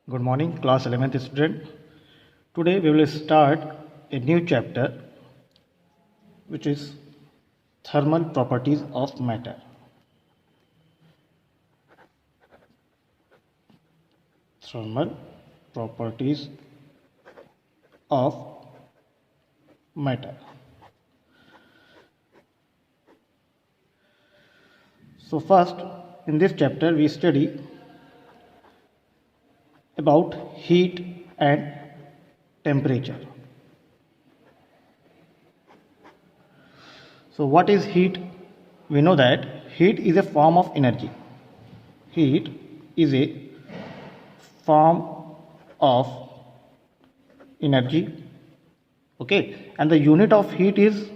Good morning, class 11th student. Today we will start a new chapter which is thermal properties of matter. Thermal properties of matter. So first in this chapter we study about heat and temperature. So what is heat? We know that heat is a form of energy. Heat is a form of energy. Okay, and the unit of heat is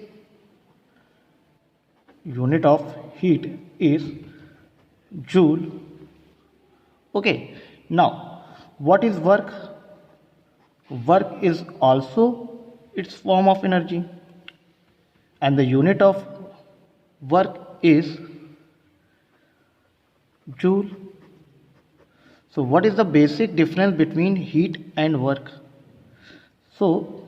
joule. Okay, now what is work? Work is also its form of energy, and the unit of work is joule. So what is the basic difference between heat and work? So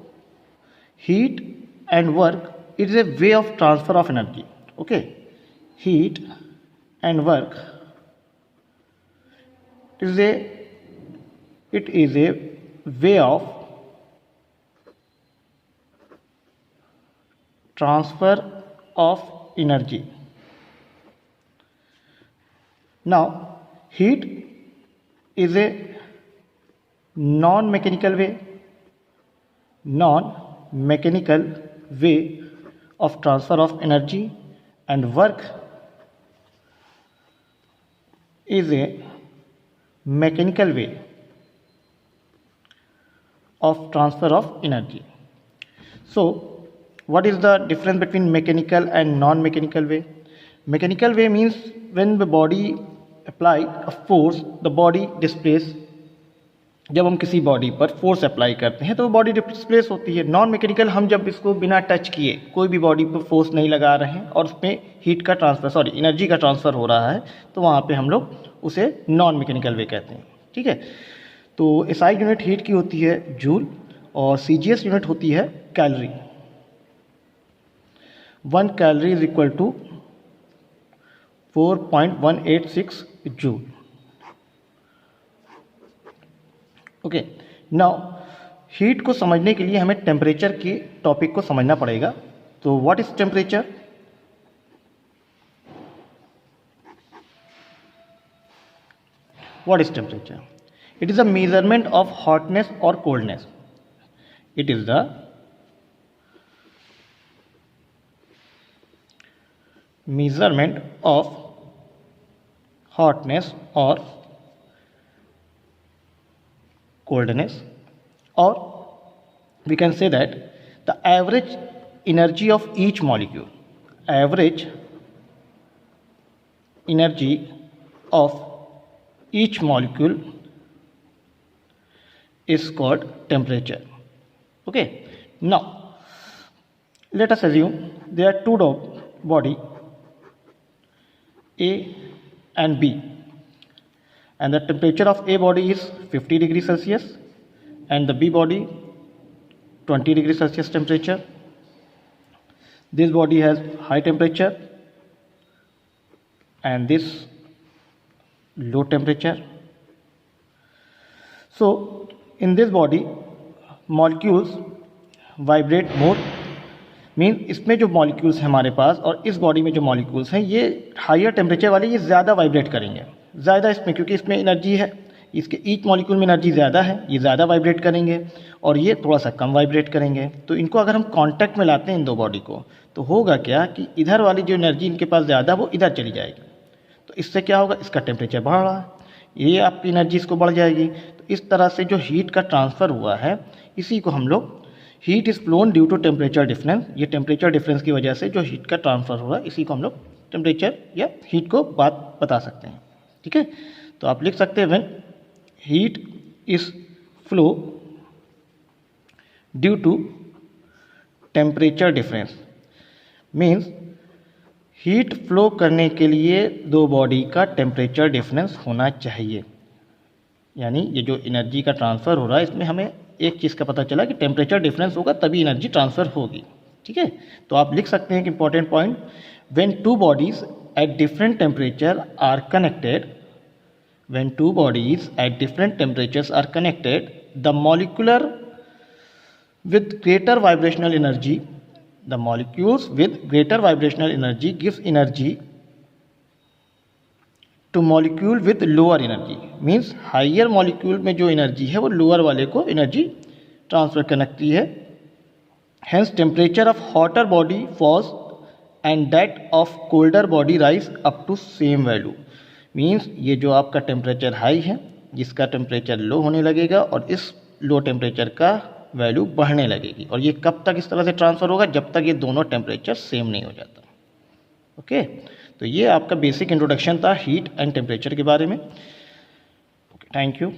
heat and work is a way of transfer of energy. Okay, heat and work is a way of transfer of energy. Now heat is a non-mechanical way of transfer of energy, and work is a mechanical way of transfer of energy. So what is the difference between mechanical and non-mechanical way? Mechanical way means when the body apply a force, the body displace. जब हम किसी body पर force apply करते हैं तो वो body displace होती है. नॉन मैकेनिकल हम जब इसको बिना टच किए कोई भी बॉडी पर फोर्स नहीं लगा रहे हैं और उसमें हीट का ट्रांसफर एनर्जी का ट्रांसफ़र हो रहा है, तो वहाँ पे हम लोग उसे नॉन मैकेनिकल वे कहते हैं. ठीक है, तो एसआई यूनिट हीट की होती है जूल और सीजीएस यूनिट होती है calorie. 1 calorie is equal to 4.186 joule. Okay, now heat को समझने के लिए हमें टेम्परेचर के टॉपिक को समझना पड़ेगा. तो what is temperature? What is temperature? It is a measurement of hotness और coldness. It is the measurement of hotness or coldness, or we can say that the average energy of each molecule. Average energy of each molecule is called temperature. Okay, now let us assume there are two body A and B, and the temperature of A body is 50 degrees Celsius and the B body 20 degrees Celsius temperature. This body has high temperature and this low temperature. So in this body molecules vibrate more. Mean इसमें जो molecules हैं हमारे पास और इस body में जो molecules हैं ये हायर टेम्परेचर वाले ये ज़्यादा वाइब्रेट करेंगे, ज़्यादा इसमें, क्योंकि इसमें एनर्जी है, इसके ईच मॉलिक्यूल में एनर्जी ज़्यादा है, ये ज़्यादा वाइब्रेट करेंगे और ये थोड़ा सा कम वाइब्रेट करेंगे. तो इनको अगर हम कांटेक्ट में लाते हैं इन दो बॉडी को, तो होगा क्या कि इधर वाली जो एनर्जी इनके पास ज़्यादा वो इधर चली जाएगी. तो इससे क्या होगा, इसका टेम्परेचर बढ़ रहा है, ये आपकी एनर्जी इसको बढ़ जाएगी. तो इस तरह से जो हीट का ट्रांसफ़र हुआ है इसी को हम लोग heat is flown due to temperature difference. ये टेम्परेचर डिफरेंस की वजह से जो हीट का ट्रांसफ़र हुआ इसी को हम लोग टेम्परेचर या हीट को बात बता सकते हैं. ठीक है, तो आप लिख सकते हैं when heat is flow due to temperature difference, means heat flow करने के लिए दो बॉडी का टेम्परेचर डिफरेंस होना चाहिए. यानी ये जो एनर्जी का ट्रांसफ़र हो रहा है इसमें हमें एक चीज़ का पता चला कि टेम्परेचर डिफरेंस होगा तभी एनर्जी ट्रांसफ़र होगी। ठीक है, तो आप लिख सकते हैं कि important point, when two bodies at different temperature are connected, when two bodies at different temperatures are connected, the molecular with greater vibrational energy, the molecules with greater vibrational energy gives energy to molecule with lower energy, means higher molecule में जो energy है वो lower वाले को energy transfer करती है। hence temperature of hotter body falls and that of colder body rise up to same value, means ये जो आपका टेम्परेचर हाई है जिसका टेम्परेचर लो होने लगेगा और इस लो टेम्परेचर का वैल्यू बढ़ने लगेगी। और ये कब तक इस तरह से ट्रांसफ़र होगा, जब तक ये दोनों टेम्परेचर सेम नहीं हो जाता। ओके, तो ये आपका बेसिक इंट्रोडक्शन था हीट एंड टेम्परेचर के बारे में। Okay, thank you.